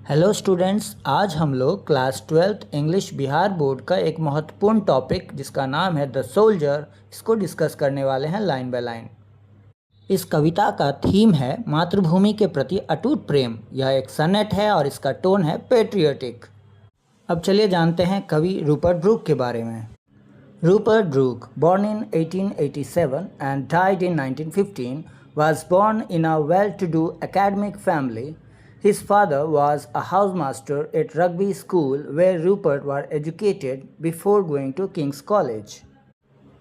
Hello students, आज हम लोग class 12th English Bihar board का एक महत्वपूर्ण टॉपिक जिसका नाम है द सोल्जर, इसको डिस्कस करने वाले हैं लाइन बाय लाइन। इस कविता का थीम है मातृभूमि के प्रति अटूट प्रेम। यह एक सनेट है और इसका टोन है पेट्रियोटिक। अब चलिए जानते हैं कवि रूपर्ट ब्रूक के बारे में। Rupert Brooke, born in 1887 and died in 1915, was born in a well-to-do academic family. His father was a housemaster at Rugby School where Rupert was educated before going to King's College.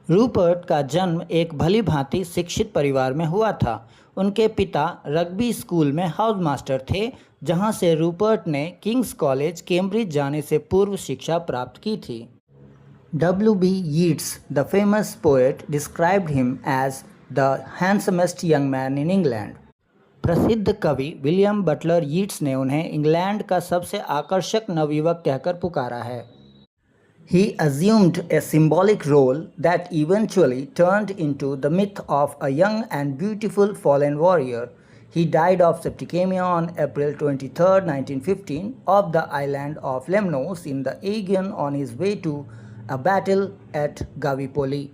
Rupert का जन्म एक भली भांति शिक्षित परिवार में हुआ था। उनके पिता रग्बी स्कूल में हाउस मास्टर थे, जहां से रूपर्ट ने किंग्स कॉलेज कैम्ब्रिज जाने से पूर्व शिक्षा प्राप्त की थी। W.B. Yeats, the famous poet, described him as the handsomest young man in England. प्रसिद्ध कवि विलियम बटलर यीट्स ने उन्हें इंग्लैंड का सबसे आकर्षक नवयुवक कहकर पुकारा है। He assumed a symbolic role that eventually turned into the myth of a young and beautiful fallen warrior. He died of septicemia on April 23, 1915, off the island of Lemnos in the Aegean on his way to a battle at Gallipoli.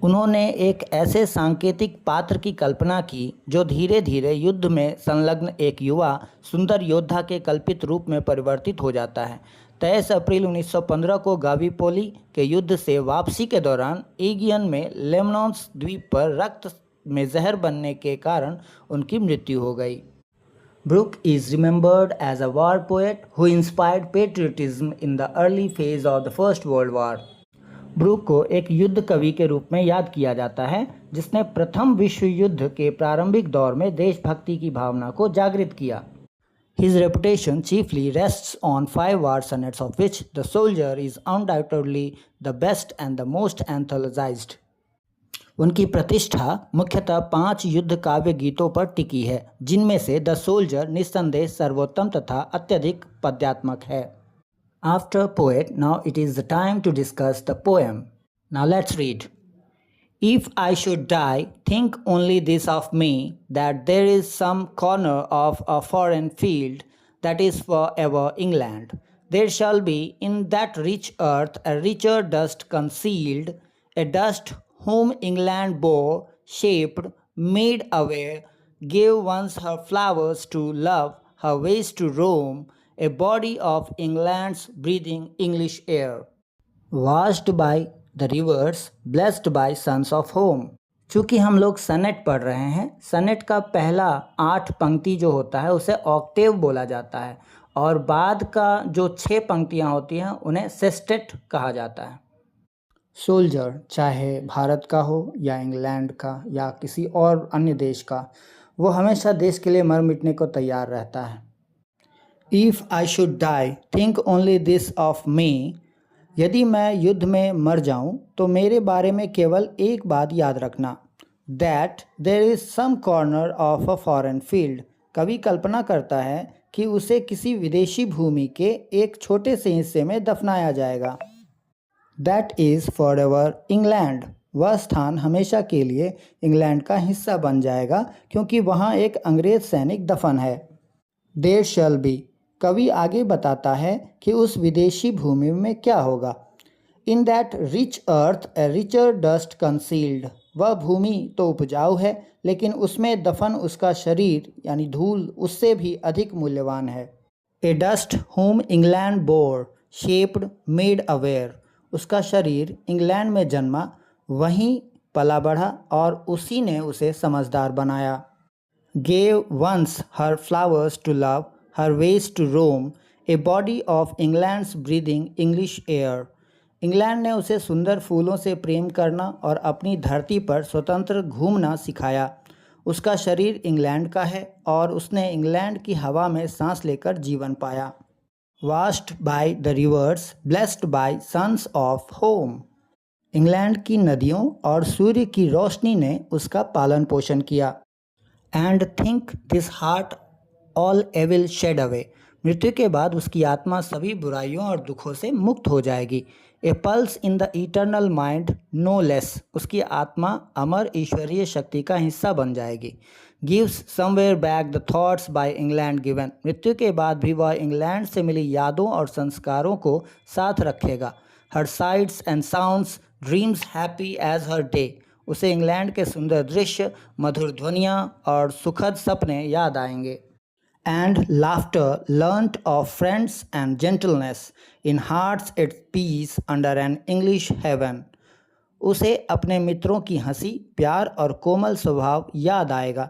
उन्होंने एक ऐसे सांकेतिक पात्र की कल्पना की जो धीरे धीरे युद्ध में संलग्न एक युवा सुंदर योद्धा के कल्पित रूप में परिवर्तित हो जाता है। 23 अप्रैल 1915 को गावीपोली के युद्ध से वापसी के दौरान एगियन में लेमनोस द्वीप पर रक्त में जहर बनने के कारण उनकी मृत्यु हो गई। Brooke is remembered as a war poet who inspired patriotism in the early phase of the First World War. Brooke को एक युद्ध कवि के रूप में याद किया जाता है, जिसने प्रथम विश्व युद्ध के प्रारंभिक दौर में देशभक्ति की भावना को जागृत किया। His reputation chiefly rests on 5 war sonnets, of which The Soldier is undoubtedly the best and the most anthologized. उनकी प्रतिष्ठा मुख्यतः 5 युद्ध काव्य गीतों पर टिकी है, जिनमें से द सोल्जर निस्संदेह सर्वोत्तम तथा अत्यधिक पद्यात्मक है। After poet, now it is the time to discuss the poem. Now let's read. If I should die, think only this of me, that there is some corner of a foreign field that is forever England. There shall be in that rich earth a richer dust concealed, a dust whom England bore, shaped, made aware, gave once her flowers to love, her ways to roam, a body of England's breathing English air, washed by the rivers, blessed by sons of home. चूँकि हम लोग सनेट पढ़ रहे हैं, सनेट का पहला 8 पंक्ति जो होता है उसे ऑक्टेव बोला जाता है, और बाद का जो 6 पंक्तियाँ होती हैं उन्हें सेस्टेट कहा जाता है। सोल्जर चाहे भारत का हो या इंग्लैंड का या किसी और अन्य देश का, वो हमेशा देश के लिए मर मिटने को तैयार रहता है। If I should die, think only this of me. यदि मैं युद्ध में मर जाऊं तो मेरे बारे में केवल एक बात याद रखना, That there is some corner of a foreign field. कवि कल्पना करता है कि उसे किसी विदेशी भूमि के एक छोटे से हिस्से में दफनाया जाएगा। That is forever England. वह स्थान हमेशा के लिए इंग्लैंड का हिस्सा बन जाएगा, क्योंकि वहाँ एक अंग्रेज सैनिक दफन है। There shall be. कवि आगे बताता है कि उस विदेशी भूमि में क्या होगा। In that rich earth a richer dust concealed. वह भूमि तो उपजाऊ है, लेकिन उसमें दफन उसका शरीर यानी धूल उससे भी अधिक मूल्यवान है। A dust whom England bore, shaped, made aware. उसका शरीर इंग्लैंड में जन्मा, वहीं पला बढ़ा और उसी ने उसे समझदार बनाया। Gave once her flowers to love, her ways to roam, a body of England's breathing English air. England ने उसे सुंदर फूलों से प्रेम करना और अपनी धरती पर स्वतंत्र घूमना सिखाया। उसका शरीर इंग्लैंड का है और उसने इंग्लैंड की हवा में सांस लेकर जीवन पाया। Washed by the rivers, blessed by sons of home. England की नदियों और सूर्य की रोशनी ने उसका पालन पोषण किया। And think this heart all evil shed away. मृत्यु के बाद उसकी आत्मा सभी बुराइयों और दुखों से मुक्त हो जाएगी। A pulse in the eternal mind no less, उसकी आत्मा अमर ईश्वरीय शक्ति का हिस्सा बन जाएगी। Gives somewhere back the thoughts by England given, मृत्यु के बाद भी वह इंग्लैंड से मिली यादों और संस्कारों को साथ रखेगा। Her sights and sounds dreams happy as her day, उसे इंग्लैंड के सुंदर दृश्य, मधुर ध्वनियाँ और सुखद सपने याद आएंगे। And laughter learnt of friends and gentleness in hearts at peace under an English heaven, उसे अपने मित्रों की हंसी, प्यार और कोमल स्वभाव याद आएगा।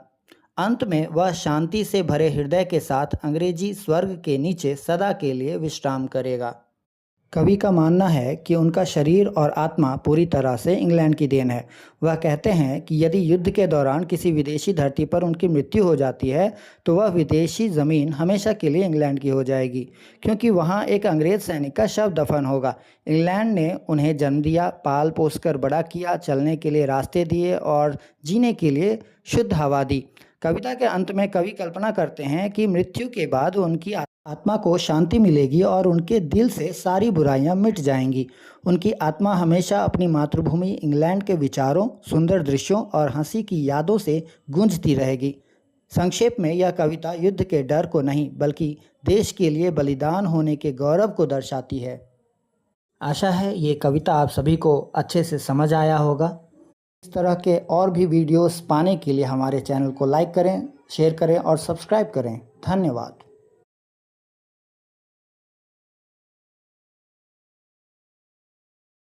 अंत में वह शांति से भरे हृदय के साथ अंग्रेजी स्वर्ग के नीचे सदा के लिए विश्राम करेगा। कवि का मानना है कि उनका शरीर और आत्मा पूरी तरह से इंग्लैंड की देन है। वह कहते हैं कि यदि युद्ध के दौरान किसी विदेशी धरती पर उनकी मृत्यु हो जाती है तो वह विदेशी ज़मीन हमेशा के लिए इंग्लैंड की हो जाएगी, क्योंकि वहाँ एक अंग्रेज़ सैनिक का शव दफन होगा। इंग्लैंड ने उन्हें जन्म दिया, पाल पोस कर बड़ा किया, चलने के लिए रास्ते दिए और जीने के लिए शुद्ध हवा दी। कविता के अंत में कवि कल्पना करते हैं कि मृत्यु के बाद उनकी आत्मा को शांति मिलेगी और उनके दिल से सारी बुराइयां मिट जाएंगी। उनकी आत्मा हमेशा अपनी मातृभूमि इंग्लैंड के विचारों, सुंदर दृश्यों और हंसी की यादों से गूंजती रहेगी। संक्षेप में यह कविता युद्ध के डर को नहीं बल्कि देश के लिए बलिदान होने के गौरव को दर्शाती है। आशा है ये कविता आप सभी को अच्छे से समझ आया होगा। इस तरह के और भी वीडियोस पाने के लिए हमारे चैनल को लाइक करें, शेयर करें और सब्सक्राइब करें। धन्यवाद।